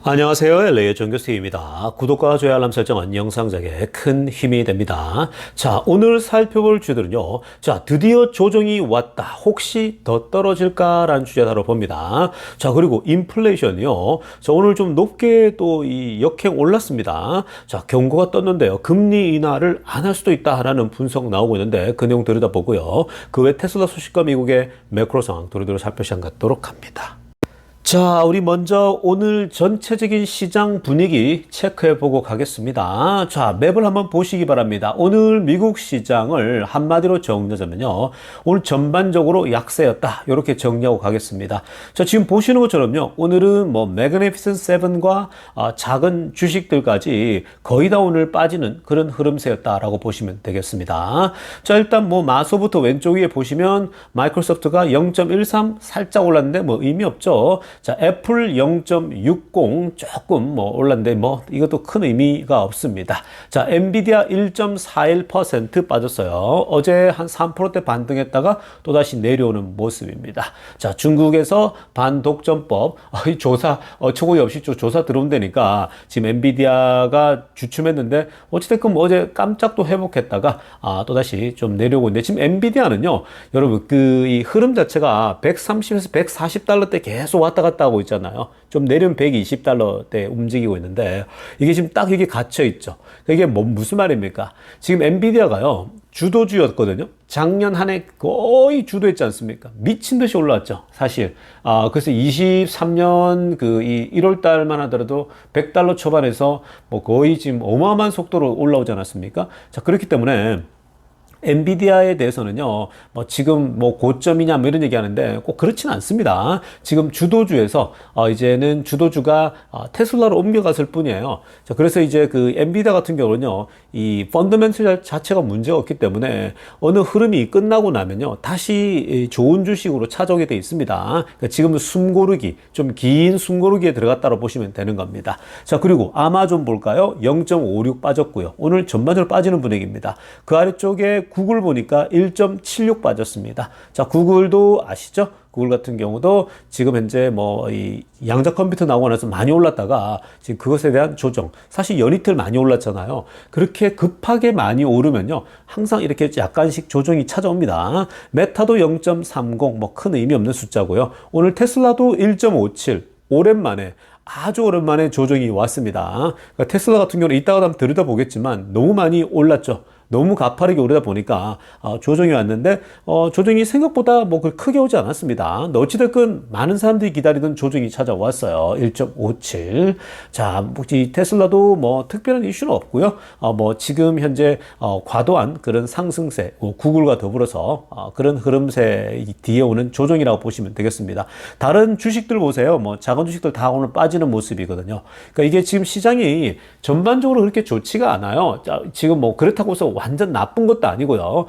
안녕하세요. LA의 정교수입니다. 구독과 좋아요 알람 설정은 영상작에 큰 힘이 됩니다. 자, 오늘 살펴볼 주제들은요. 자, 드디어 조정이 왔다. 혹시 더 떨어질까라는 주제 다뤄봅니다. 자, 그리고 인플레이션이요. 자, 오늘 좀 높게 또 이 역행 올랐습니다. 자, 경고가 떴는데요. 금리 인하를 안 할 수도 있다라는 분석 나오고 있는데 그 내용 들여다보고요. 그 외 테슬라 소식과 미국의 매크로 상황 두루두루 살펴시간 갖도록 합니다. 자, 우리 먼저 오늘 전체적인 시장 분위기 체크해보고 가겠습니다. 자, 맵을 한번 보시기 바랍니다. 오늘 미국 시장을 한마디로 정리하자면요. 오늘 전반적으로 약세였다. 이렇게 정리하고 가겠습니다. 자, 지금 보시는 것처럼요. 오늘은 뭐 매그니피센트 세븐과 작은 주식들까지 거의 다 오늘 빠지는 그런 흐름세였다라고 보시면 되겠습니다. 자, 일단 뭐 마소부터 왼쪽 위에 보시면 마이크로소프트가 0.13 살짝 올랐는데 뭐 의미 없죠. 자, 애플 0.60 조금 뭐 올랐는데 뭐 이것도 큰 의미가 없습니다. 자, 엔비디아 1.41% 빠졌어요. 어제 한 3%대 반등했다가 또다시 내려오는 모습입니다. 자, 중국에서 반독점법 이 조사 어처구니 없이 조사 들어온다니까 지금 엔비디아가 주춤했는데 어찌됐건 뭐 어제 깜짝 또 회복했다가 또다시 좀 내려오고 있는데 지금 엔비디아는요. 여러분 그 이 흐름 자체가 130에서 140달러대 계속 왔다 갔다 하고 있잖아요. 좀 내리면 120달러대 움직이고 있는데 이게 지금 딱 이게 갇혀 있죠. 이게 무슨 말입니까? 지금 엔비디아가요. 주도주였거든요. 작년 한 해 거의 주도했지 않습니까? 미친 듯이 올라왔죠. 사실. 그래서 23년 이 1월 달만 하더라도 100달러 초반에서 뭐 거의 지금 어마어마한 속도로 올라오지 않았습니까? 자, 그렇기 때문에 엔비디아에 대해서는요, 뭐 지금 뭐 고점이냐 뭐 이런 얘기 하는데 꼭 그렇지는 않습니다. 지금 주도주에서 이제는 주도주가 테슬라로 옮겨갔을 뿐이에요. 자, 그래서 이제 그 엔비디아 같은 경우는요, 이 펀더멘털 자체가 문제가 없기 때문에 어느 흐름이 끝나고 나면요, 다시 좋은 주식으로 찾아오게 돼 있습니다. 그러니까 지금은 숨고르기, 좀 긴 숨고르기에 들어갔다고 보시면 되는 겁니다. 자, 그리고 아마존 볼까요? 0.56 빠졌고요. 오늘 전반적으로 빠지는 분위기입니다. 그 아래쪽에 구글 보니까 1.76 빠졌습니다. 자, 구글도 아시죠? 구글 같은 경우도 지금 현재 뭐 이 양자 컴퓨터 나오고 나서 많이 올랐다가 지금 그것에 대한 조정. 사실 연이틀 많이 올랐잖아요. 그렇게 급하게 많이 오르면요. 항상 이렇게 약간씩 조정이 찾아옵니다. 메타도 0.30 뭐 큰 의미 없는 숫자고요. 오늘 테슬라도 1.57 오랜만에 아주 오랜만에 조정이 왔습니다. 그러니까 테슬라 같은 경우는 이따가 한번 들여다보겠지만 너무 많이 올랐죠. 너무 가파르게 오르다 보니까 조정이 왔는데 조정이 생각보다 뭐 크게 오지 않았습니다. 어찌됐건 많은 사람들이 기다리던 조정이 찾아왔어요. 1.57. 자, 이 테슬라도 뭐 특별한 이슈는 없고요. 뭐 지금 현재 과도한 그런 상승세, 구글과 더불어서 그런 흐름세 뒤에 오는 조정이라고 보시면 되겠습니다. 다른 주식들 보세요. 뭐 작은 주식들 다 오늘 빠지는 모습이거든요. 그러니까 이게 지금 시장이 전반적으로 그렇게 좋지가 않아요. 자, 지금 뭐 그렇다고 해서 완전 나쁜 것도 아니고요.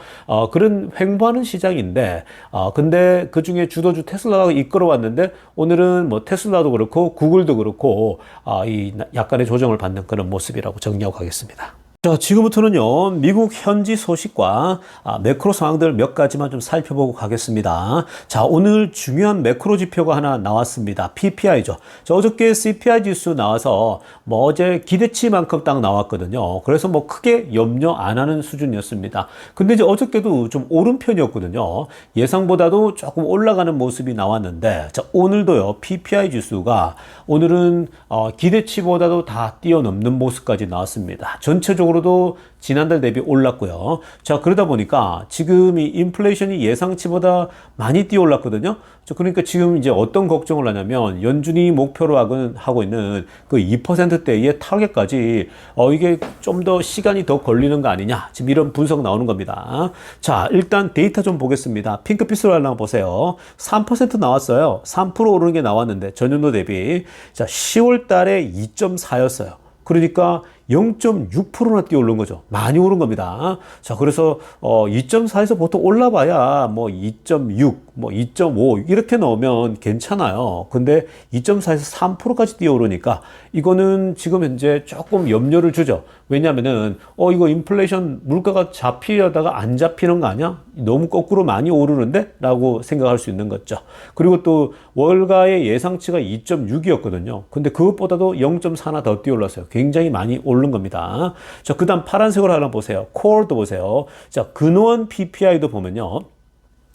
그런 횡보하는 시장인데, 근데 그 중에 주도주 테슬라가 이끌어왔는데, 오늘은 뭐 테슬라도 그렇고, 구글도 그렇고, 이 약간의 조정을 받는 그런 모습이라고 정리하고 가겠습니다. 자, 지금부터는요, 미국 현지 소식과 매크로 상황들 몇 가지만 좀 살펴보고 가겠습니다. 자, 오늘 중요한 매크로 지표가 하나 나왔습니다. PPI죠. 자, 어저께 CPI 지수 나와서 뭐 어제 기대치만큼 딱 나왔거든요. 그래서 뭐 크게 염려 안 하는 수준이었습니다. 근데 이제 어저께도 좀 오른 편이었거든요. 예상보다도 조금 올라가는 모습이 나왔는데, 자, 오늘도요, PPI 지수가 오늘은 기대치보다도 다 뛰어넘는 모습까지 나왔습니다. 전체적으로 으로도 지난달 대비 올랐고요. 자, 그러다 보니까 지금 이 인플레이션이 예상치보다 많이 뛰어 올랐거든요. 그러니까 지금 이제 어떤 걱정을 하냐면 연준이 목표로 하고 있는 그 2%대의 타겟까지 이게 좀 더 시간이 더 걸리는 거 아니냐. 지금 이런 분석 나오는 겁니다. 자, 일단 데이터 좀 보겠습니다. 핑크빛으로 한번 보세요. 3% 나왔어요. 3% 오르는 게 나왔는데 전년도 대비. 자, 10월 달에 2.4였어요. 그러니까 0.6%나 뛰어오른 거죠. 많이 오른 겁니다. 자, 그래서 2.4에서 보통 올라봐야 뭐 2.6, 뭐 2.5 이렇게 넣으면 괜찮아요. 근데 2.4에서 3%까지 뛰어오르니까 이거는 지금 현재 조금 염려를 주죠. 왜냐면은 이거 인플레이션 물가가 잡히려다가 안 잡히는 거 아니야? 너무 거꾸로 많이 오르는데? 라고 생각할 수 있는 거죠. 그리고 또 월가의 예상치가 2.6이었거든요. 근데 그것보다도 0.4나 더 뛰어올랐어요. 굉장히 많이 오른 겁니다. 자, 그 다음 파란색으로 하나 보세요. 코어도 보세요. 자, 근원 PPI도 보면요.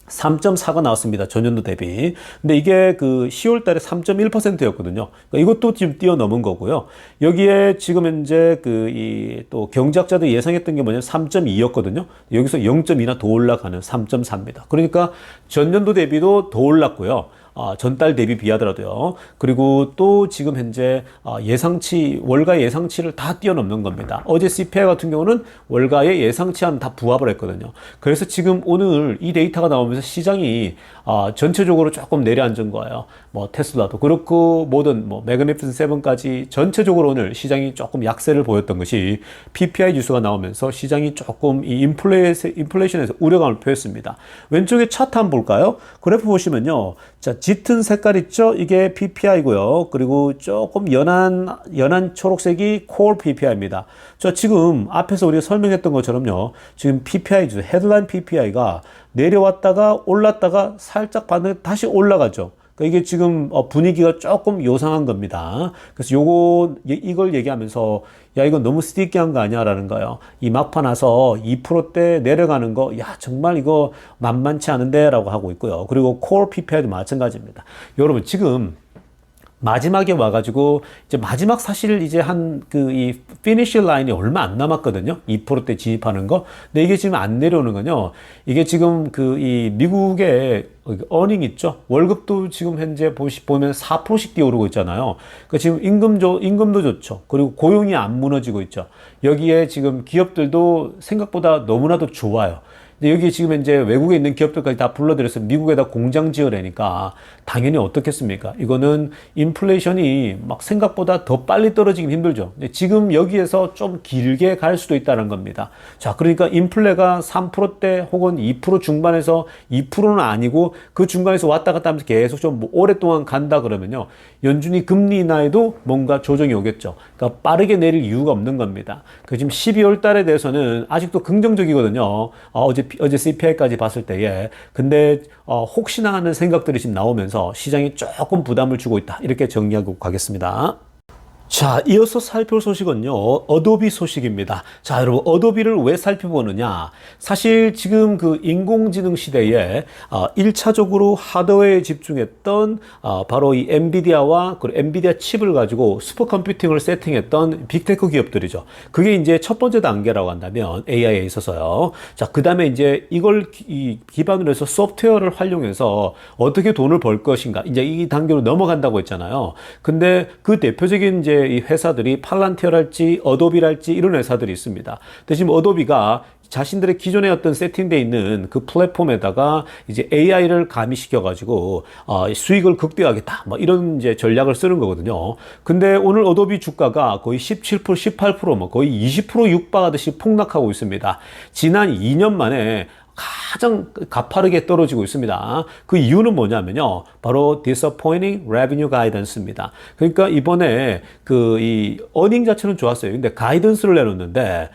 3.4가 나왔습니다. 전년도 대비. 근데 이게 그 10월 달에 3.1%였거든요. 그러니까 이것도 지금 뛰어넘은 거고요. 여기에 지금 현재 또 경제학자들이 예상했던 게 뭐냐면 3.2였거든요. 여기서 0.2나 더 올라가는 3.4입니다. 그러니까 전년도 대비도 더 올랐고요. 전달 대비 비하더라도요. 그리고 또 지금 현재 월가 예상치를 다 뛰어넘는 겁니다. 어제 CPI 같은 경우는 월가의 예상치와는 다 부합을 했거든요. 그래서 지금 오늘 이 데이터가 나오면서 시장이 전체적으로 조금 내려앉은 거예요. 뭐 테슬라도 그렇고 모든 매그니피센트 세븐까지 전체적으로 오늘 시장이 조금 약세를 보였던 것이 PPI 지수가 나오면서 시장이 조금 이 인플레이션에서 우려감을 표했습니다. 왼쪽에 차트 한번 볼까요? 그래프 보시면요. 자, 짙은 색깔 있죠? 이게 PPI고요. 그리고 조금 연한 초록색이 콜 PPI입니다. 저 지금 앞에서 우리가 설명했던 것처럼요. 지금 PPI 지수, 헤드라인 PPI가 내려왔다가 올랐다가 살짝 반등해 다시 올라가죠. 그러니까 이게 지금 분위기가 조금 요상한 겁니다. 그래서 이걸 얘기하면서 야, 이거 너무 스티키한 거 아니야라는 거예요. 이 막판 와서 2%대 내려가는 거, 야, 정말 이거 만만치 않은데 라고 하고 있고요. 그리고 코어 PPI도 마찬가지입니다. 여러분, 지금 마지막에 와가지고, 이제 마지막 사실 이제 이 피니시 라인이 얼마 안 남았거든요. 2%대 진입하는 거. 근데 이게 지금 안 내려오는 건요. 이게 지금 이 미국의 어닝 있죠? 월급도 지금 현재 보면 4%씩 뛰어오르고 있잖아요. 그러니까 지금 임금도 좋죠. 그리고 고용이 안 무너지고 있죠. 여기에 지금 기업들도 생각보다 너무나도 좋아요. 근데 여기 지금 이제 외국에 있는 기업들까지 다 불러들여서 미국에다 공장 지으려니까 당연히 어떻겠습니까? 이거는 인플레이션이 막 생각보다 더 빨리 떨어지긴 힘들죠. 근데 지금 여기에서 좀 길게 갈 수도 있다는 겁니다. 자, 그러니까 인플레가 3%대 혹은 2% 중반에서 2%는 아니고 그 중간에서 왔다 갔다 하면서 계속 좀 오랫동안 간다 그러면요. 연준이 금리 인하에도 뭔가 조정이 오겠죠. 그러니까 빠르게 내릴 이유가 없는 겁니다. 그 지금 12월 달에 대해서는 아직도 긍정적이거든요. 어제 CPI까지 봤을 때에. 근데 혹시나 하는 생각들이 지금 나오면서 시장이 조금 부담을 주고 있다. 이렇게 정리하고 가겠습니다. 자, 이어서 살펴볼 소식은요, 어도비 소식입니다. 자, 여러분, 어도비를 왜 살펴보느냐? 사실 지금 그 인공지능 시대에 1차적으로 하드웨어에 집중했던 바로 이 엔비디아와 그 엔비디아 칩을 가지고 슈퍼컴퓨팅을 세팅했던 빅테크 기업들이죠. 그게 이제 첫 번째 단계라고 한다면 AI에 있어서요. 자, 그 다음에 이제 이걸 기반으로 해서 소프트웨어를 활용해서 어떻게 돈을 벌 것인가. 이제 이 단계로 넘어간다고 했잖아요. 근데 그 대표적인 이제 이 회사들이 팔란티어랄지 어도비랄지 이런 회사들이 있습니다. 근데 지금 어도비가 자신들의 기존에 어떤 세팅되어 있는 그 플랫폼에다가 이제 AI를 가미시켜가지고 수익을 극대화하겠다. 뭐 이런 이제 전략을 쓰는 거거든요. 근데 오늘 어도비 주가가 거의 17%, 18%, 뭐 거의 20% 육박하듯이 폭락하고 있습니다. 지난 2년 만에 가장 가파르게 떨어지고 있습니다. 그 이유는 뭐냐면요. 바로 disappointing revenue guidance입니다. 그러니까 이번에 이 어닝 자체는 좋았어요. 근데 가이던스를 내놓는데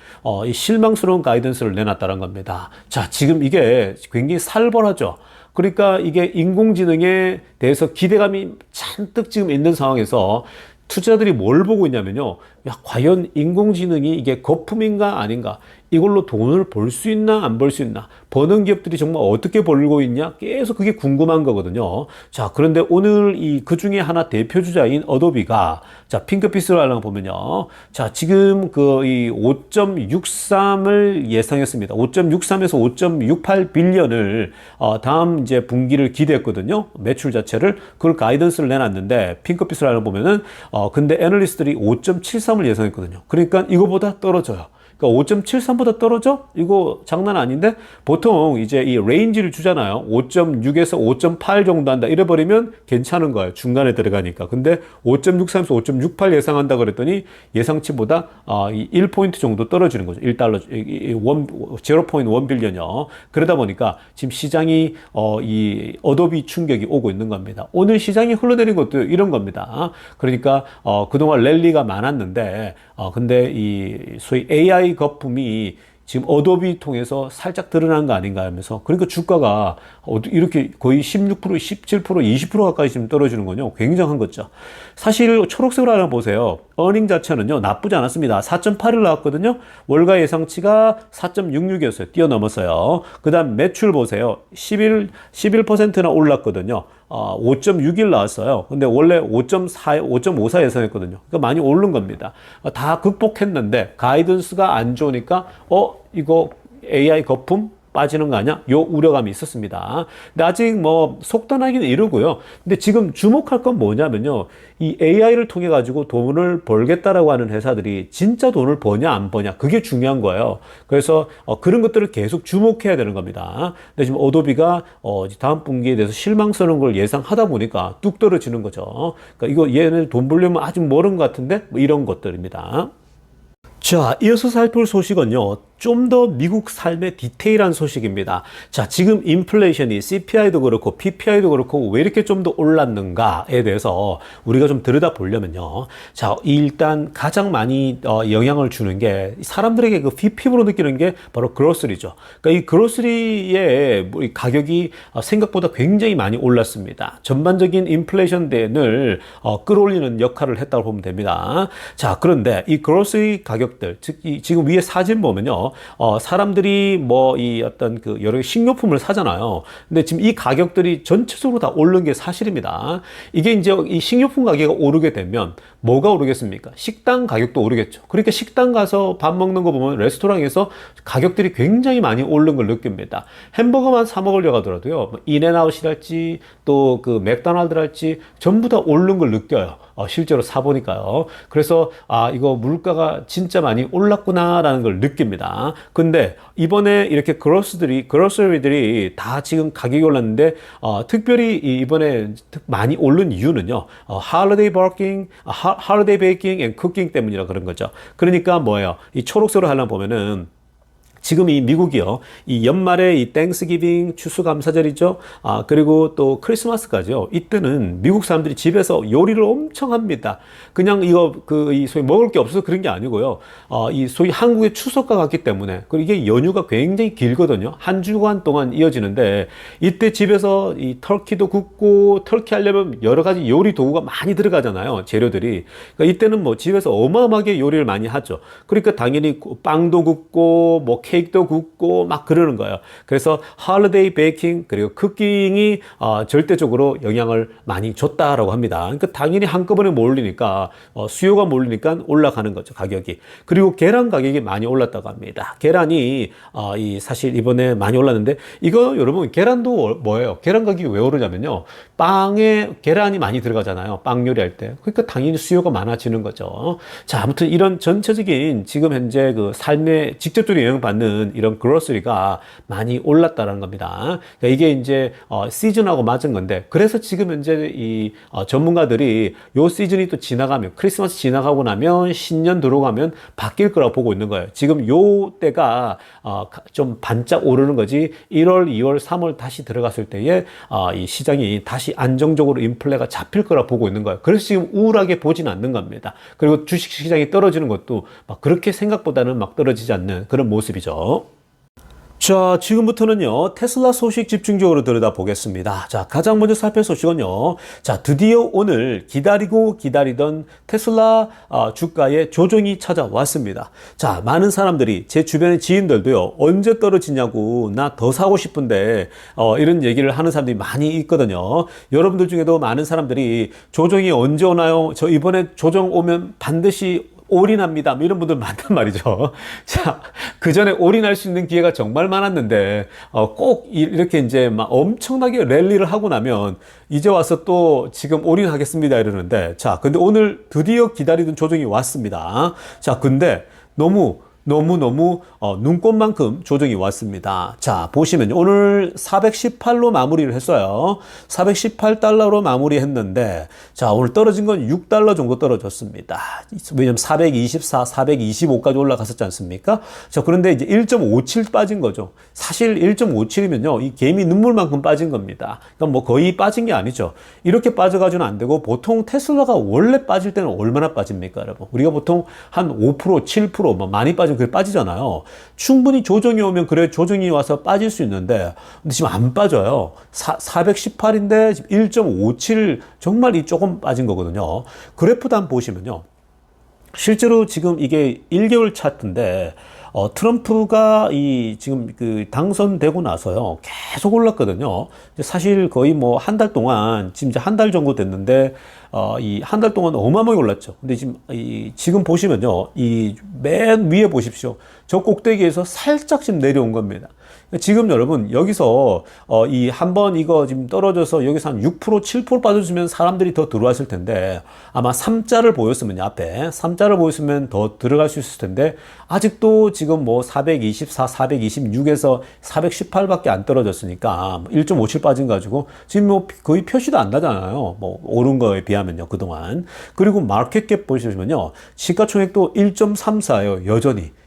이 실망스러운 가이던스를 내놨다는 겁니다. 자, 지금 이게 굉장히 살벌하죠. 그러니까 이게 인공지능에 대해서 기대감이 잔뜩 지금 있는 상황에서 투자자들이 뭘 보고 있냐면요. 야, 과연 인공지능이 이게 거품인가 아닌가? 이걸로 돈을 벌 수 있나 안 벌 수 있나? 버는 기업들이 정말 어떻게 벌고 있냐? 계속 그게 궁금한 거거든요. 자, 그런데 오늘 그 중에 하나 대표 주자인 어도비가 자, 핑크빛으로 하려고 보면요. 자, 지금 이 5.63을 예상했습니다. 5.63에서 5.68 빌리언을 다음 이제 분기를 기대했거든요. 매출 자체를 그걸 가이던스를 내놨는데 핑크빛으로 하려고 보면은 근데 애널리스트들이 5.73을 예상했거든요. 그러니까 이거보다 떨어져요. 그러니까 5.73보다 떨어져? 이거 장난 아닌데? 보통 이제 이 레인지를 주잖아요. 5.6에서 5.8 정도 한다. 이래버리면 괜찮은 거예요. 중간에 들어가니까. 근데 5.63에서 5.68 예상한다 그랬더니 예상치보다 1포인트 정도 떨어지는 거죠. 1달러, 0.1 빌리언이요. 그러다 보니까 지금 시장이 이 어도비 충격이 오고 있는 겁니다. 오늘 시장이 흘러내린 것도 이런 겁니다. 그러니까 그동안 랠리가 많았는데 근데 이 소위 AI 거품이 지금 어도비 통해서 살짝 드러난 거 아닌가 하면서 그러니까 주가가 이렇게 거의 16%, 17%, 20% 가까이 지금 떨어지는 거요. 굉장한 거죠. 사실 초록색으로 하나 보세요. 어닝 자체는요 나쁘지 않았습니다. 4.81 나왔거든요. 월가 예상치가 4.66이었어요. 뛰어넘었어요. 그 다음 매출 보세요. 11%나 올랐거든요. 5.61 나왔어요. 근데 원래 5.54 예상했거든요. 그러니까 많이 오른 겁니다. 다 극복했는데 가이던스가 안 좋으니까 이거 AI 거품 빠지는 거 아니야? 요 우려감이 있었습니다. 근데 아직 뭐 속단하기는 이르고요. 근데 지금 주목할 건 뭐냐면요. 이 AI를 통해 가지고 돈을 벌겠다라고 하는 회사들이 진짜 돈을 버냐 안 버냐 그게 중요한 거예요. 그래서 그런 것들을 계속 주목해야 되는 겁니다. 근데 지금 어도비가 다음 분기에 대해서 실망스러운 걸 예상하다 보니까 뚝 떨어지는 거죠. 그러니까 이거 얘는 돈 벌려면 아직 멀은 것 같은데 뭐 이런 것들입니다. 자, 이어서 살펴볼 소식은요. 좀 더 미국 삶의 디테일한 소식입니다. 자, 지금 인플레이션이 CPI도 그렇고 PPI도 그렇고 왜 이렇게 좀 더 올랐는가에 대해서 우리가 좀 들여다 보려면요. 자, 일단 가장 많이 영향을 주는 게 사람들에게 그 PP로 느끼는 게 바로 그로스리죠. 그러니까 이 그로스리의 가격이 생각보다 굉장히 많이 올랐습니다. 전반적인 인플레이션을 끌어올리는 역할을 했다고 보면 됩니다. 자, 그런데 이 그로스리 가격들, 즉 지금 위에 사진 보면요. 사람들이 뭐 이 어떤 그 여러 식료품을 사잖아요. 근데 지금 이 가격들이 전체적으로 다 오른 게 사실입니다. 이게 이제 이 식료품 가격이 오르게 되면 뭐가 오르겠습니까? 식당 가격도 오르겠죠. 그러니까 식당 가서 밥 먹는 거 보면 레스토랑에서 가격들이 굉장히 많이 오른 걸 느낍니다. 햄버거만 사 먹으려고 하더라도요. 인앤아웃이랄지 또 그 맥도날드랄지 전부 다 오른 걸 느껴요. 실제로 사보니까요. 그래서 이거 물가가 진짜 많이 올랐구나라는 걸 느낍니다. 근데 이번에 이렇게 그로서리들이 다 지금 가격이 올랐는데 특별히 이번에 많이 오른 이유는요. holiday baking and cooking 때문이라 그런 거죠. 그러니까 뭐예요? 이 초록색으로 하려면 보면은 지금 이 미국이요. 이 연말에 이 땡스기빙 추수감사절이죠. 그리고 또 크리스마스까지요. 이때는 미국 사람들이 집에서 요리를 엄청 합니다. 그냥 이 소위 먹을 게 없어서 그런 게 아니고요. 이 소위 한국의 추석과 같기 때문에. 그리고 이게 연휴가 굉장히 길거든요. 한 주간 동안 이어지는데 이때 집에서 이 터키도 굽고 터키 하려면 여러 가지 요리 도구가 많이 들어가잖아요. 재료들이. 그러니까 이때는 뭐 집에서 어마어마하게 요리를 많이 하죠. 그러니까 당연히 빵도 굽고 뭐 케이크도 굽고 막 그러는 거예요. 그래서 홀리데이 베이킹 그리고 쿠킹이 절대적으로 영향을 많이 줬다라고 합니다. 그러니까 당연히 한꺼번에 몰리니까 수요가 몰리니까 올라가는 거죠. 가격이. 그리고 계란 가격이 많이 올랐다고 합니다. 계란이 사실 이번에 많이 올랐는데 이거 여러분 계란도 뭐예요? 계란 가격이 왜 오르냐면요. 빵에 계란이 많이 들어가잖아요. 빵 요리할 때. 그러니까 당연히 수요가 많아지는 거죠. 자, 아무튼 이런 전체적인 지금 현재 그 삶에 직접적으로 영향받는 이런 그로서리가 많이 올랐다는 겁니다. 그러니까 이게 이제 시즌하고 맞은 건데 그래서 지금 현재 이 전문가들이 요 시즌이 또 지나가면 크리스마스 지나가고 나면 신년 들어가면 바뀔 거라고 보고 있는 거예요. 지금 요 때가 좀 반짝 오르는 거지 1월, 2월, 3월 다시 들어갔을 때에 이 시장이 다시 안정적으로 인플레가 잡힐 거라고 보고 있는 거예요. 그래서 지금 우울하게 보진 않는 겁니다. 그리고 주식 시장이 떨어지는 것도 막 그렇게 생각보다는 막 떨어지지 않는 그런 모습이죠. 자, 지금부터는요, 테슬라 소식 집중적으로 들여다보겠습니다. 자, 가장 먼저 살펴볼 소식은요, 자, 드디어 오늘 기다리던 테슬라 주가의 조정이 찾아왔습니다. 자, 많은 사람들이, 제 주변의 지인들도요, 언제 떨어지냐고, 나 더 사고 싶은데, 이런 얘기를 하는 사람들이 많이 있거든요. 여러분들 중에도 많은 사람들이 조정이 언제 오나요? 저 이번에 조정 오면 반드시 올인합니다. 뭐 이런 분들 많단 말이죠. 자, 그 전에 올인할 수 있는 기회가 정말 많았는데, 꼭 이렇게 이제 막 엄청나게 랠리를 하고 나면, 이제 와서 또 지금 올인하겠습니다. 이러는데, 자, 근데 오늘 드디어 기다리던 조정이 왔습니다. 자, 근데 너무 너무너무 눈꽃만큼 조정이 왔습니다. 자, 보시면 오늘 418로 마무리를 했어요. 418달러로 마무리했는데, 자, 오늘 떨어진 건 6달러 정도 떨어졌습니다. 왜냐면 424, 425까지 올라갔었지 않습니까? 자, 그런데 이제 1.57 빠진 거죠. 사실 1.57이면요, 이 개미 눈물만큼 빠진 겁니다. 그러니까 뭐 거의 빠진 게 아니죠. 이렇게 빠져가지고는 안 되고, 보통 테슬라가 원래 빠질 때는 얼마나 빠집니까, 여러분? 우리가 보통 한 5%, 7%, 뭐 많이 빠지면 그게 빠지잖아요. 충분히 조정이 오면 그래, 조정이 와서 빠질 수 있는데, 근데 지금 안 빠져요. 418인데 지금 1.57 정말 이 조금 빠진 거거든요. 그래프도 한번 보시면요. 실제로 지금 이게 1개월 차트인데, 트럼프가 지금 당선되고 나서요, 계속 올랐거든요. 사실 거의 뭐 한 달 동안, 지금 이제 한 달 정도 됐는데, 이 한 달 동안 어마어마하게 올랐죠. 근데 지금 보시면요, 이 맨 위에 보십시오. 저 꼭대기에서 살짝 지금 내려온 겁니다. 지금 여러분, 여기서, 한번 이거 지금 떨어져서 여기서 한 6%, 7% 빠져주면 사람들이 더 들어왔을 텐데, 아마 3자를 보였으면, 앞에 3자를 보였으면 더 들어갈 수 있을 텐데, 아직도 지금 뭐 424, 426에서 418밖에 안 떨어졌으니까, 1.57 빠진 가지고, 지금 뭐 거의 표시도 안 나잖아요. 뭐, 오른 거에 비하면요, 그동안. 그리고 마켓캡 보시면요, 시가총액도 1.34예요,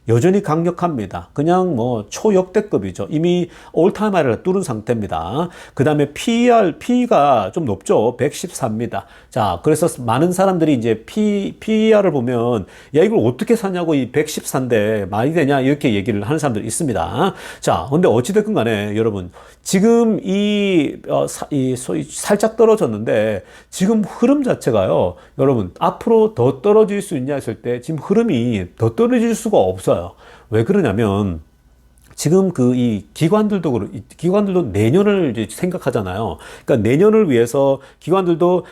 여전히 강력합니다. 그냥 뭐 초역대급이죠. 이미 올타임 하이를 뚫은 상태입니다. 그 다음에 PE가 좀 높죠. 114입니다. 자, 그래서 많은 사람들이 이제 PER을 보면, 야, 이걸 어떻게 사냐고, 이 114인데 말이 되냐, 이렇게 얘기를 하는 사람들이 있습니다. 자, 근데 어찌됐건 간에 여러분, 지금 소위 살짝 떨어졌는데, 지금 흐름 자체가요, 여러분, 앞으로 더 떨어질 수 있냐 했을 때, 지금 흐름이 더 떨어질 수가 없어요. 왜 그러냐면, 지금 이 기관들도 내년을 이제 생각하잖아요. 그러니까 내년을 위해서 기관들도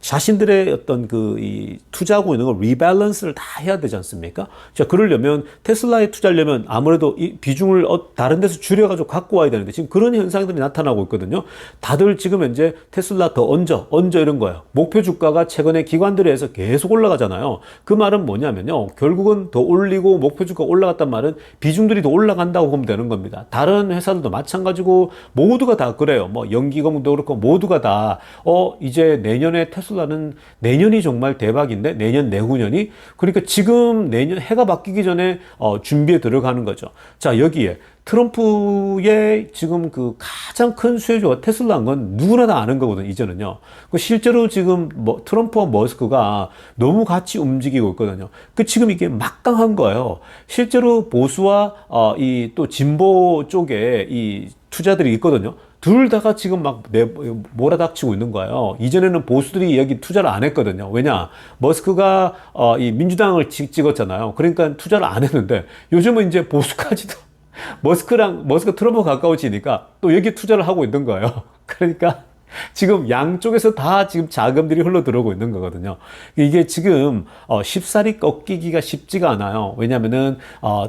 자신들의 어떤 이 투자하고 있는 걸 리밸런스를 다 해야 되지 않습니까? 자, 그러려면 테슬라에 투자하려면 아무래도 이 비중을 다른 데서 줄여가지고 갖고 와야 되는데 지금 그런 현상들이 나타나고 있거든요. 다들 지금 현재 테슬라 더 얹어 이런 거예요. 목표 주가가 최근에 기관들에 의해서 계속 올라가잖아요. 그 말은 뭐냐면요. 결국은 더 올리고 목표 주가 올라갔단 말은 비중들이 더 올라간다고 보면 되는 겁니다. 다른 회사들도 마찬가지고 모두가 다 그래요. 뭐 연기금도 그렇고 모두가 다 이제 내년에 테슬라는 내년이 정말 대박인데 내년 내후년이 그러니까 지금 내년 해가 바뀌기 전에 준비에 들어가는 거죠. 자, 여기에 트럼프의 지금 그 가장 큰 수혜주가 테슬라인 건 누구나 다 아는 거거든요, 이제는요. 실제로 지금 트럼프와 머스크가 너무 같이 움직이고 있거든요. 지금 이게 막강한 거예요. 실제로 보수와 또 진보 쪽에 이 투자들이 있거든요. 둘 다가 지금 막 몰아닥치고 있는 거예요. 이전에는 보수들이 여기 투자를 안 했거든요. 왜냐? 머스크가 이 민주당을 찍었잖아요. 그러니까 투자를 안 했는데 요즘은 이제 보수까지도 머스크 트럼프 가까워지니까 또 여기 투자를 하고 있는 거예요. 그러니까 지금 양쪽에서 다 지금 자금들이 흘러 들어오고 있는 거거든요. 이게 지금 쉽사리 꺾이기가 쉽지가 않아요. 왜냐면은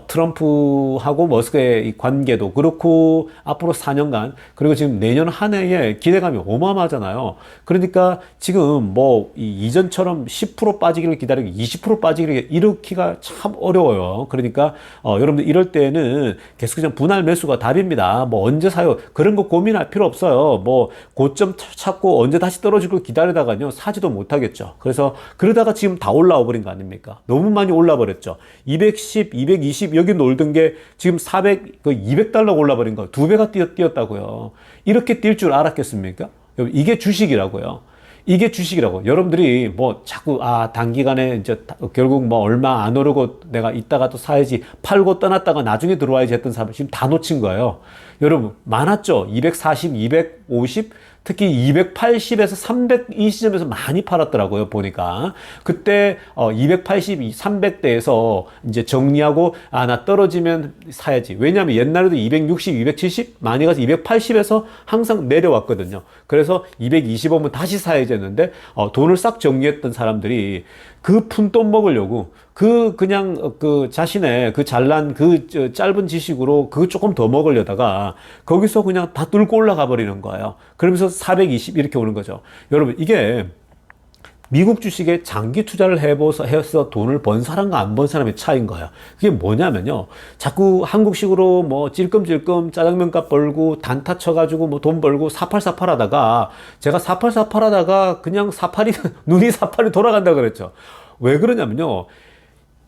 트럼프하고 머스크의 이 관계도 그렇고 앞으로 4년간 그리고 지금 내년 한 해에 기대감이 어마어마하잖아요. 그러니까 지금 이전처럼 10% 빠지기를 기다리고 20% 빠지기를 이렇기가 참 어려워요. 그러니까 여러분들 이럴 때는 계속 그냥 분할 매수가 답입니다. 언제 사요? 그런 거 고민할 필요 없어요. 고점 찾고 언제 다시 떨어질 걸 기다리다가요 사지도 못하겠죠. 그래서 그러다가 지금 다 올라와 버린 거 아닙니까? 너무 많이 올라 버렸죠. 210, 220 여기 놀던 게 지금 200달러 올라 버린 거 2배가 뛰었다고요. 이렇게 뛸 줄 알았겠습니까? 이게 주식이라고요. 이게 주식이라고. 여러분들이 자꾸 단기간에 이제 결국 얼마 안 오르고 내가 이따가 또 사야지 팔고 떠났다가 나중에 들어와야지 했던 사람 지금 다 놓친 거예요. 여러분 많았죠. 240, 250 특히 280에서 300 이 시점에서 많이 팔았더라고요, 보니까. 그때 280, 300대에서 이제 정리하고 나 떨어지면 사야지. 왜냐하면 옛날에도 260, 270 많이 가서 280에서 항상 내려왔거든요. 그래서 220 오면 다시 사야지 했는데 돈을 싹 정리했던 사람들이 그 푼돈 먹으려고 그냥 자신의 잘난 짧은 지식으로 조금 더 먹으려다가 거기서 그냥 다 뚫고 올라가 버리는 거예요. 그러면서 420 이렇게 오는 거죠. 여러분, 이게 미국 주식에 장기 투자를 해서 돈을 번 사람과 안 번 사람의 차이인 거예요. 그게 뭐냐면요. 자꾸 한국식으로 뭐 찔끔찔끔 짜장면값 벌고 단타 쳐가지고 뭐 돈 벌고 사팔사팔 하다가 제가 사팔사팔 하다가 그냥 눈이 사팔이 돌아간다 그랬죠. 왜 그러냐면요.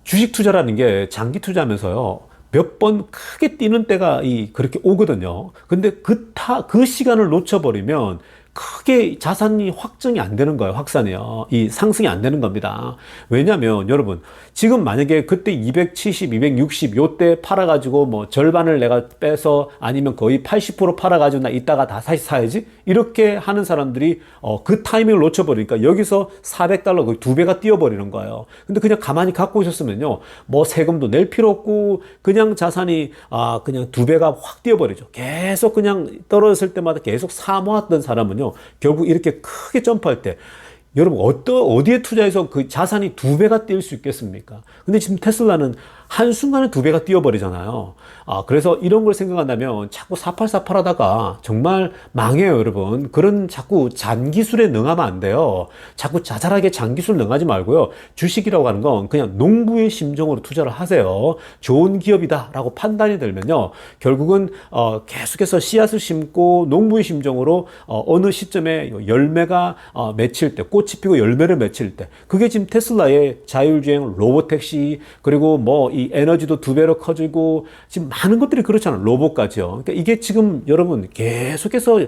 주식 투자라는 게 장기 투자하면서요. 몇 번 크게 뛰는 때가 그렇게 오거든요. 근데 그 시간을 놓쳐버리면 크게 자산이 확정이 안 되는 거예요. 확산이요. 상승이 안 되는 겁니다. 왜냐면 여러분, 지금 만약에 그때 270, 260 요때 팔아가지고 뭐 절반을 내가 빼서 아니면 거의 80% 팔아가지고 나 이따가 다 다시 사야지? 이렇게 하는 사람들이 그 타이밍을 놓쳐버리니까 여기서 $400 거의 2배가 뛰어버리는 거예요. 근데 그냥 가만히 갖고 있었으면요. 뭐 세금도 낼 필요 없고 그냥 자산이 그냥 2배가 확 뛰어버리죠. 계속 그냥 떨어졌을 때마다 계속 사모았던 사람은요. 결국 이렇게 크게 점프할 때 여러분 어디에 투자해서 그 자산이 2배가 뛸 수 있겠습니까? 근데 지금 테슬라는 한순간에 2배가 뛰어버리잖아요. 그래서 이런 걸 생각한다면 자꾸 사팔사팔 하다가 정말 망해요, 여러분. 그런 자꾸 잔기술에 능하면 안 돼요. 자꾸 자잘하게 잔기술 능하지 말고요. 주식이라고 하는 건 그냥 농부의 심정으로 투자를 하세요. 좋은 기업이다라고 판단이 들면요. 결국은 계속해서 씨앗을 심고 농부의 심정으로 어느 시점에 열매가 맺힐 때, 꽃이 피고 열매를 맺힐 때, 그게 지금 테슬라의 자율주행 로보택시, 그리고 뭐 이 에너지도 2배로 커지고 지금 많은 것들이 그렇잖아요. 로봇까지요. 그러니까 이게 지금 여러분 계속해서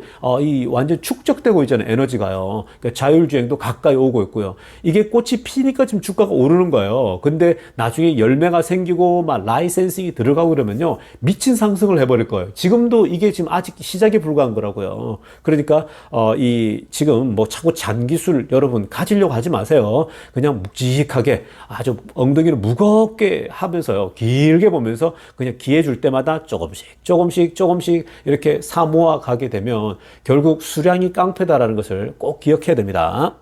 완전 축적되고 있잖아요. 에너지가요. 그러니까 자율주행도 가까이 오고 있고요. 이게 꽃이 피니까 지금 주가가 오르는 거예요. 근데 나중에 열매가 생기고 막 라이센싱이 들어가고 그러면요. 미친 상승을 해버릴 거예요. 지금도 이게 지금 아직 시작에 불과한 거라고요. 그러니까 지금 뭐 자꾸 잔기술 여러분 가지려고 하지 마세요. 그냥 묵직하게 아주 엉덩이를 무겁게 하면서요. 길게 보면서 그냥 기회 줄 때마다 조금씩 이렇게 사모아 가게 되면 결국 수량이 깡패다라는 것을 꼭 기억해야 됩니다.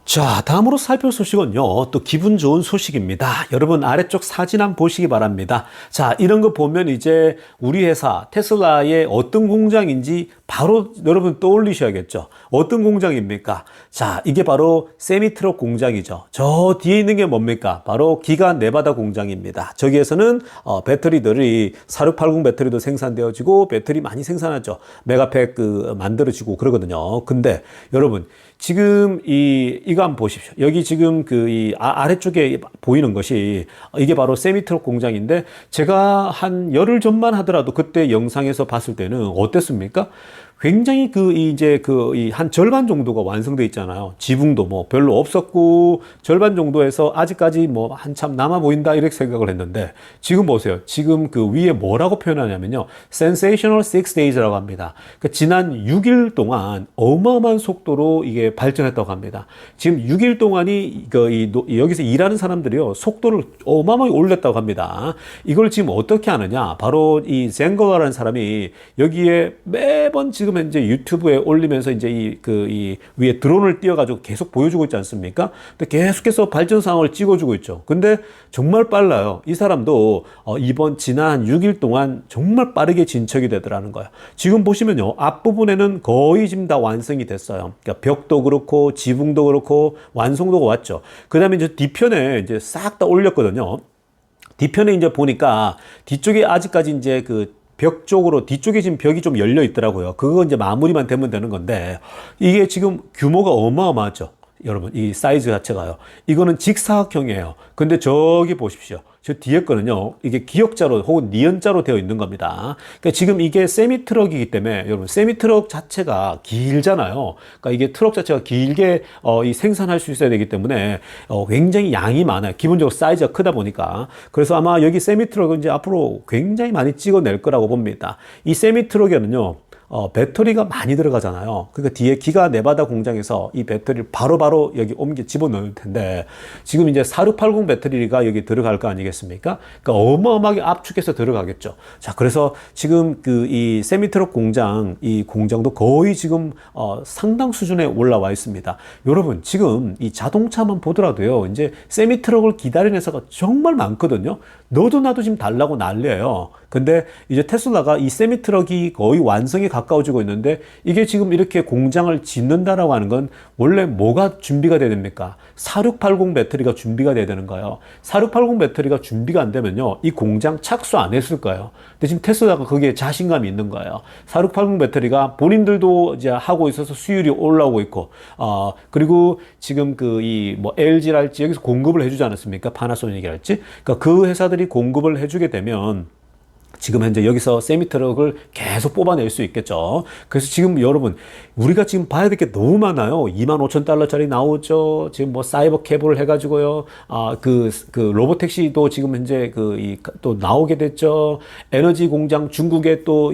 자, 다음으로 살펴볼 소식은요, 또 기분 좋은 소식입니다. 여러분, 아래쪽 사진 한번 보시기 바랍니다. 자, 이런 거 보면 이제 우리 회사, 테슬라의 어떤 공장인지 바로 여러분 떠올리셔야겠죠. 어떤 공장입니까? 자, 이게 바로 세미트럭 공장이죠. 저 뒤에 있는 게 뭡니까? 바로 기가 네바다 공장입니다. 저기에서는 배터리들이 4680 배터리도 생산되어지고 배터리 많이 생산하죠. 메가팩 만들어지고 그러거든요. 근데 여러분, 지금 이거 한번 보십시오. 여기 지금 아래쪽에 보이는 것이 이게 바로 세미트럭 공장인데 제가 한 열흘 전만 하더라도 그때 영상에서 봤을 때는 어땠습니까? 굉장히 한 절반 정도가 완성돼 있잖아요. 지붕도 뭐 별로 없었고 절반 정도에서 아직까지 뭐 한참 남아 보인다 이렇게 생각을 했는데 지금 보세요. 지금 그 위에 뭐라고 표현하냐면요. Sensational 6days라고 합니다. 그러니까 지난 6일 동안 어마어마한 속도로 이게 발전했다고 합니다. 지금 6일 동안이 여기서 일하는 사람들이요. 속도를 어마어마하게 올렸다고 합니다. 이걸 지금 어떻게 하느냐? 바로 이 젠거라는 사람이 여기에 매번 지금 현재 유튜브에 올리면서 이제 이 위에 드론을 띄워가지고 계속 보여주고 있지 않습니까? 근데 계속해서 발전 상황을 찍어주고 있죠. 근데 정말 빨라요. 이 사람도 지난 6일 동안 정말 빠르게 진척이 되더라는 거예요. 지금 보시면요. 앞부분에는 거의 지금 다 완성이 됐어요. 그러니까 벽도 그렇고 지붕도 그렇고 완성도가 왔죠. 그 다음에 이제 뒤편에 이제 싹 다 올렸거든요. 뒤편에 이제 보니까 뒤쪽에 아직까지 이제 벽 쪽으로 뒤쪽에 지금 벽이 좀 열려 있더라고요. 그거 이제 마무리만 되면 되는 건데 이게 지금 규모가 어마어마하죠. 여러분 이 사이즈 자체가요. 이거는 직사각형이에요. 근데 저기 보십시오. 저 뒤에 거는요. 이게 기역자로 혹은 니은자로 되어 있는 겁니다. 그러니까 지금 이게 세미트럭이기 때문에 여러분 세미트럭 자체가 길잖아요. 그러니까 이게 트럭 자체가 길게 생산할 수 있어야 되기 때문에 굉장히 양이 많아요. 기본적으로 사이즈가 크다 보니까. 그래서 아마 여기 세미트럭은 이제 앞으로 굉장히 많이 찍어낼 거라고 봅니다. 이 세미트럭에는요. 배터리가 많이 들어가잖아요. 그러니까 뒤에 기가 네바다 공장에서 이 배터리를 바로바로 여기 집어넣을 텐데 지금 이제 4680 배터리가 여기 들어갈 거 아니겠습니까? 그러니까 어마어마하게 압축해서 들어가겠죠. 자, 그래서 지금 이 세미트럭 공장, 이 공장도 거의 지금 상당 수준에 올라와 있습니다. 여러분, 지금 이 자동차만 보더라도요. 이제 세미트럭을 기다리는 회사가 정말 많거든요. 너도 나도 지금 달라고 난리예요. 근데 이제 테슬라가 이 세미트럭이 거의 완성에 가까워지고 있는데 이게 지금 이렇게 공장을 짓는다라고 하는 건 원래 뭐가 준비가 돼야 됩니까? 4680 배터리가 준비가 돼야 되는 거예요. 4680 배터리가 준비가 안 되면요, 이 공장 착수 안 했을 거예요. 근데 지금 테슬라가 거기에 자신감이 있는 거예요. 4680 배터리가 본인들도 이제 하고 있어서 수율이 올라오고 있고, 그리고 지금 뭐 LG랄지 여기서 공급을 해주지 않았습니까? 파나소닉이랄지. 그러니까 그 회사들이 공급을 해주게 되면 지금 현재 여기서 세미트럭을 계속 뽑아낼 수 있겠죠. 그래서 지금 여러분, 우리가 지금 봐야 될 게 너무 많아요. 25,000달러짜리 나오죠. 지금 뭐 사이버 캐블을 해가지고요. 로보택시도 지금 현재 또 나오게 됐죠. 에너지 공장 중국에 또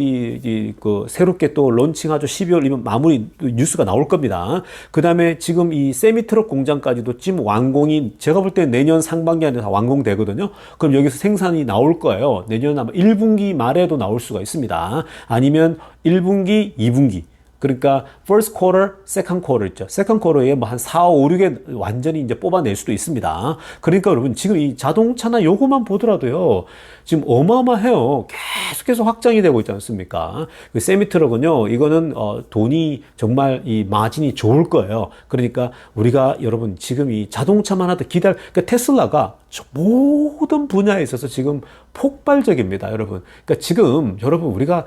새롭게 또 론칭하죠. 12월이면 마무리 뉴스가 나올 겁니다. 그 다음에 지금 이 세미트럭 공장까지도 지금 완공이, 제가 볼 때 내년 상반기 안에 다 완공되거든요. 그럼 여기서 생산이 나올 거예요. 내년 아마 1분기 말에도 나올 수가 있습니다. 아니면 1분기, 2분기. 그러니까 first quarter, second quarter 있죠. second quarter에 뭐 한 4, 5, 6에 완전히 이제 뽑아낼 수도 있습니다. 그러니까 여러분, 지금 이 자동차나 요거만 보더라도요, 지금 어마어마해요. 계속해서 확장이 되고 있지 않습니까? 그 세미트럭은요, 이거는 돈이 정말 이 마진이 좋을 거예요. 그러니까 우리가 여러분 지금 이 자동차만 하도 그러니까 테슬라가 모든 분야에 있어서 지금 폭발적입니다, 여러분. 그러니까 지금 여러분 우리가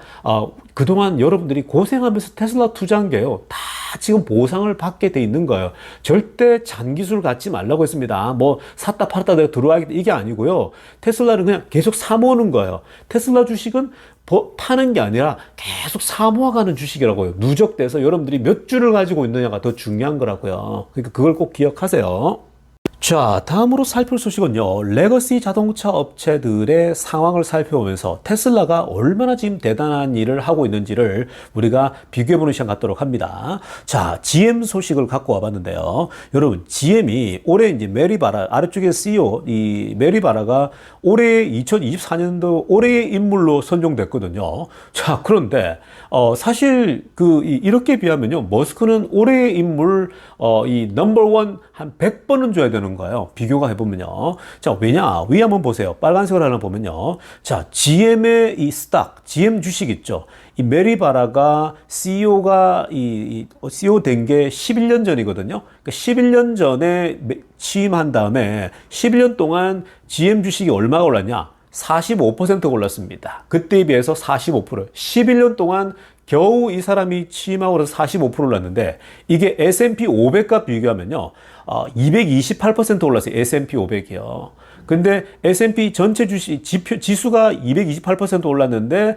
그동안 여러분들이 고생하면서 테슬라 투자한 게요, 다 지금 보상을 받게 돼 있는 거예요. 절대 잔기술 갖지 말라고 했습니다. 뭐 샀다 팔았다 내가 들어와야겠다 이게 아니고요. 테슬라는 그냥 계속 사모으는 거예요. 테슬라 주식은 파는 게 아니라 계속 사모아가는 주식이라고요. 누적돼서 여러분들이 몇 주를 가지고 있느냐가 더 중요한 거라고요. 그러니까 그걸 꼭 기억하세요. 자, 다음으로 살필 소식은요, 레거시 자동차 업체들의 상황을 살펴보면서 테슬라가 얼마나 지금 대단한 일을 하고 있는지를 우리가 비교해보는 시간 갖도록 합니다. 자, GM 소식을 갖고 와봤는데요. 여러분, GM이 올해 이제 메리 바라, 아래쪽에 CEO, 이 메리 바라가 올해 2024년도 올해의 인물로 선정됐거든요. 자, 그런데, 사실, 이렇게 비하면요, 머스크는 올해의 인물, 이 넘버원 한 100번은 줘야 되는 거예요. 비교가 해보면요. 자, 왜냐? 위에 한번 보세요. 빨간색으로 하나 보면요. 자, GM의 이 스탁, GM 주식 있죠. 이 메리 바라가 CEO가 CEO 된 게 11년 전이거든요. 그러니까 11년 전에 취임한 다음에 11년 동안 GM 주식이 얼마가 올랐냐? 45%가 올랐습니다. 그때에 비해서 45%. 11년 동안 겨우 이 사람이 취임하고 나서 45% 올랐는데, 이게 S&P 500과 비교하면요, 228% 올랐어요. S&P 500이요. 근데 S&P 전체 주식 지수가 228% 올랐는데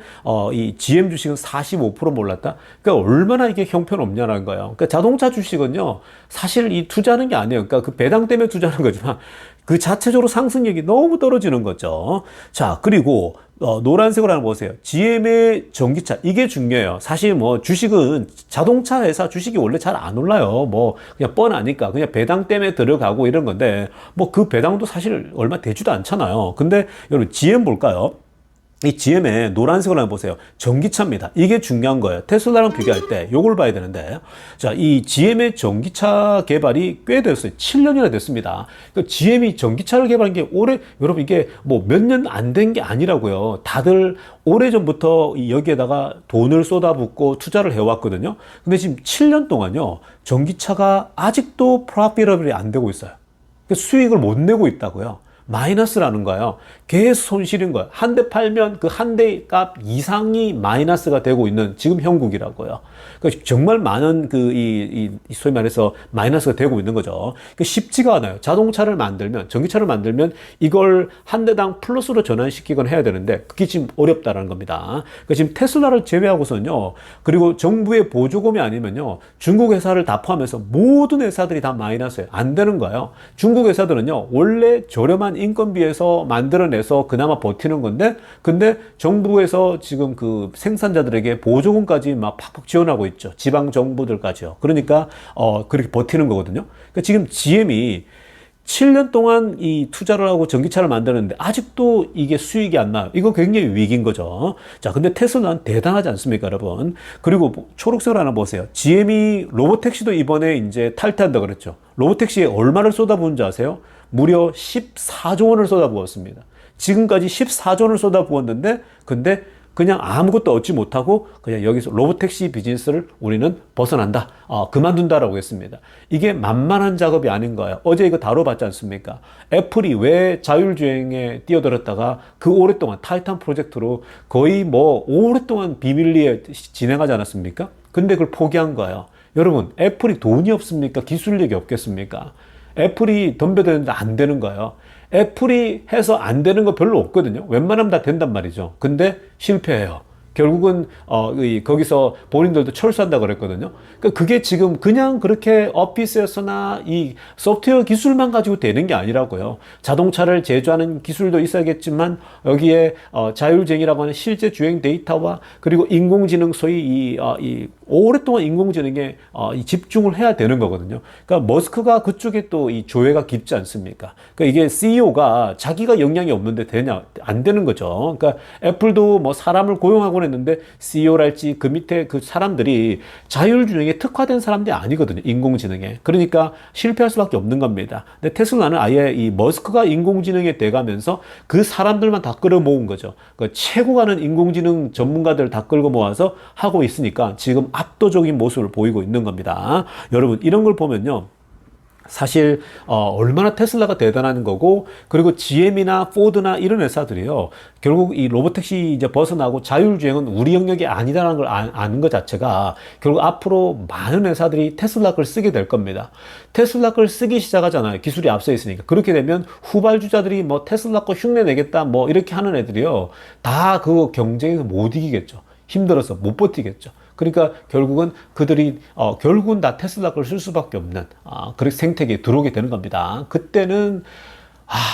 이 GM 주식은 45% 올랐다. 그러니까 얼마나 이게 형편없냐라는 거예요. 그러니까 자동차 주식은요, 사실 이 투자하는 게 아니에요. 그러니까 그 배당 때문에 투자하는 거지만 그 자체적으로 상승력이 너무 떨어지는 거죠. 자, 그리고 노란색으로 하나 보세요. GM의 전기차, 이게 중요해요. 사실 뭐 주식은, 자동차 회사 주식이 원래 잘 안 올라요. 뭐 그냥 뻔하니까 그냥 배당 때문에 들어가고 이런 건데, 뭐 그 배당도 사실 얼마 되지도 않잖아요. 근데 여러분 GM 볼까요? 이 GM의 노란색을 한번 보세요. 전기차입니다. 이게 중요한 거예요. 테슬라랑 비교할 때 요걸 봐야 되는데, 자, 이 GM의 전기차 개발이 꽤 됐어요. 7년이나 됐습니다. 그러니까 GM이 전기차를 개발한 게 여러분 이게 뭐 몇 년 안 된 게 아니라고요. 다들 오래전부터 여기에다가 돈을 쏟아붓고 투자를 해왔거든요. 근데 지금 7년 동안요, 전기차가 아직도 프로피터블이 안 되고 있어요. 그러니까 수익을 못 내고 있다고요. 마이너스라는 거예요. 계속 손실인 거예요. 한 대 팔면 그 한 대 값 이상이 마이너스가 되고 있는 지금 형국이라고요. 그러니까 정말 많은 소위 말해서 마이너스가 되고 있는 거죠. 그러니까 쉽지가 않아요. 자동차를 만들면, 전기차를 만들면 이걸 한 대당 플러스로 전환시키곤 해야 되는데 그게 지금 어렵다라는 겁니다. 그러니까 지금 테슬라를 제외하고서는요, 그리고 정부의 보조금이 아니면요, 중국 회사를 다 포함해서 모든 회사들이 다 마이너스예요. 안 되는 거예요. 중국 회사들은요, 원래 저렴한 인건비에서 만들어내서 그나마 버티는 건데, 근데 정부에서 지금 그 생산자들에게 보조금까지 막 팍팍 지원하고 있죠. 지방 정부들까지요. 그러니까 그렇게 버티는 거거든요. 그러니까 지금 GM이 7년 동안 이 투자를 하고 전기차를 만드는데 아직도 이게 수익이 안 나요. 이거 굉장히 위기인 거죠. 자, 근데 테슬라는 대단하지 않습니까, 여러분? 그리고 초록색을 하나 보세요. GM이 로보택시도 이번에 이제 탈퇴한다 그랬죠. 로보택시에 얼마를 쏟아부은지 아세요? 무려 14조 원을 쏟아부었습니다. 지금까지 14조 원을 쏟아부었는데, 근데 그냥 아무것도 얻지 못하고 그냥 여기서 로보택시 비즈니스를 우리는 벗어난다. 그만둔다라고 했습니다. 이게 만만한 작업이 아닌 거예요. 어제 이거 다뤄봤지 않습니까? 애플이 왜 자율주행에 뛰어들었다가 그 오랫동안 타이탄 프로젝트로 거의 뭐 오랫동안 비밀리에 진행하지 않았습니까? 근데 그걸 포기한 거예요. 여러분, 애플이 돈이 없습니까? 기술력이 없겠습니까? 애플이 덤벼드는데 안 되는 거예요. 애플이 해서 안 되는 거 별로 없거든요. 웬만하면 다 된단 말이죠. 근데 실패해요. 결국은 거기서 본인들도 철수한다 그랬거든요. 그러니까 그게 지금 그냥 그렇게 오피스에서나 이 소프트웨어 기술만 가지고 되는 게 아니라고요. 자동차를 제조하는 기술도 있어야겠지만 여기에 자율주행이라고 하는 실제 주행 데이터와 그리고 인공지능 소위 이 오랫동안 인공지능에 집중을 해야 되는 거거든요. 그러니까 머스크가 그쪽에 또 이 조예가 깊지 않습니까? 그러니까 이게 CEO가 자기가 역량이 없는데 되냐? 안 되는 거죠. 그러니까 애플도 뭐 사람을 고용하고 했는데 CEO랄지 그 밑에 그 사람들이 자율주행에 특화된 사람들이 아니거든요. 인공지능에. 그러니까 실패할 수밖에 없는 겁니다. 근데 테슬라는 아예 이 머스크가 인공지능에 돼가면서 그 사람들만 다 끌어모은 거죠. 그 최고 가는 인공지능 전문가들 다 끌고 모아서 하고 있으니까 지금 압도적인 모습을 보이고 있는 겁니다. 여러분, 이런 걸 보면요. 사실 얼마나 테슬라가 대단한 거고, 그리고 GM이나 포드나 이런 회사들이요, 결국 이 로보택시 이제 벗어나고 자율주행은 우리 영역이 아니다라는 걸 아는 것 자체가 결국 앞으로 많은 회사들이 테슬라 걸 쓰게 될 겁니다. 테슬라 걸 쓰기 시작하잖아요. 기술이 앞서 있으니까. 그렇게 되면 후발주자들이 뭐 테슬라 거 흉내 내겠다 뭐 이렇게 하는 애들이요, 다 그 경쟁에서 못 이기겠죠. 힘들어서 못 버티겠죠. 그러니까 결국은 그들이 결국은 다 테슬라 걸 쓸 수밖에 없는 그런 생태계에 들어오게 되는 겁니다. 그때는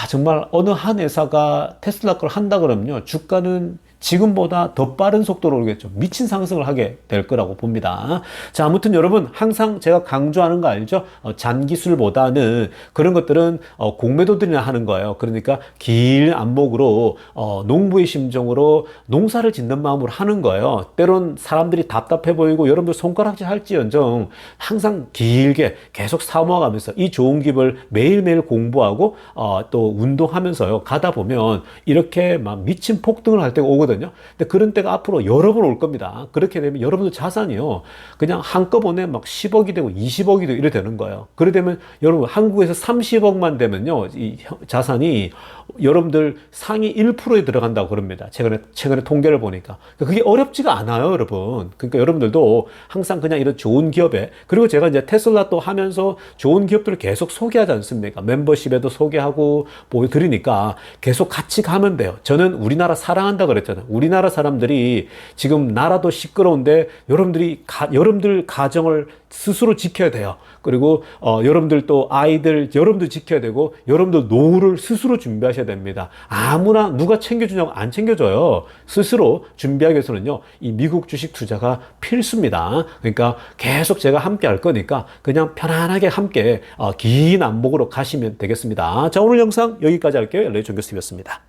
정말 어느 한 회사가 테슬라 걸 한다 그러면요, 주가는 지금보다 더 빠른 속도로 오르겠죠. 미친 상승을 하게 될 거라고 봅니다. 자, 아무튼 여러분, 항상 제가 강조하는 거 알죠? 잔기술보다는 그런 것들은 공매도들이나 하는 거예요. 그러니까 긴 안목으로 농부의 심정으로 농사를 짓는 마음으로 하는 거예요. 때론 사람들이 답답해 보이고 여러분들 손가락질 할지언정 항상 길게 계속 사모아가면서 이 좋은 기업을 매일매일 공부하고 또 운동하면서요, 가다 보면 이렇게 막 미친 폭등을 할 때가 오거든요. 근데 그런 때가 앞으로 여러 번 올 겁니다. 그렇게 되면 여러분들 자산이요, 그냥 한꺼번에 막 10억이 되고 20억이 되고 이래 되는 거예요. 그래 되면 여러분, 한국에서 30억만 되면요, 이 자산이 여러분들 상위 1%에 들어간다고 그럽니다. 최근에 통계를 보니까. 그게 어렵지가 않아요, 여러분. 그러니까 여러분들도 항상 그냥 이런 좋은 기업에, 그리고 제가 이제 테슬라 또 하면서 좋은 기업들을 계속 소개하지 않습니까? 멤버십에도 소개하고 보여드리니까 계속 같이 가면 돼요. 저는 우리나라 사랑한다 그랬잖아요. 우리나라 사람들이 지금 나라도 시끄러운데 여러분들 가정을 스스로 지켜야 돼요. 그리고 여러분들 또 아이들 여러분들 지켜야 되고, 여러분들 노후를 스스로 준비하셔야 됩니다. 아무나 누가 챙겨주냐고 안 챙겨줘요. 스스로 준비하기 위해서는요, 이 미국 주식 투자가 필수입니다. 그러니까 계속 제가 함께 할 거니까 그냥 편안하게 함께 긴 안목으로 가시면 되겠습니다. 자, 오늘 영상 여기까지 할게요. LA 종교스TV였습니다.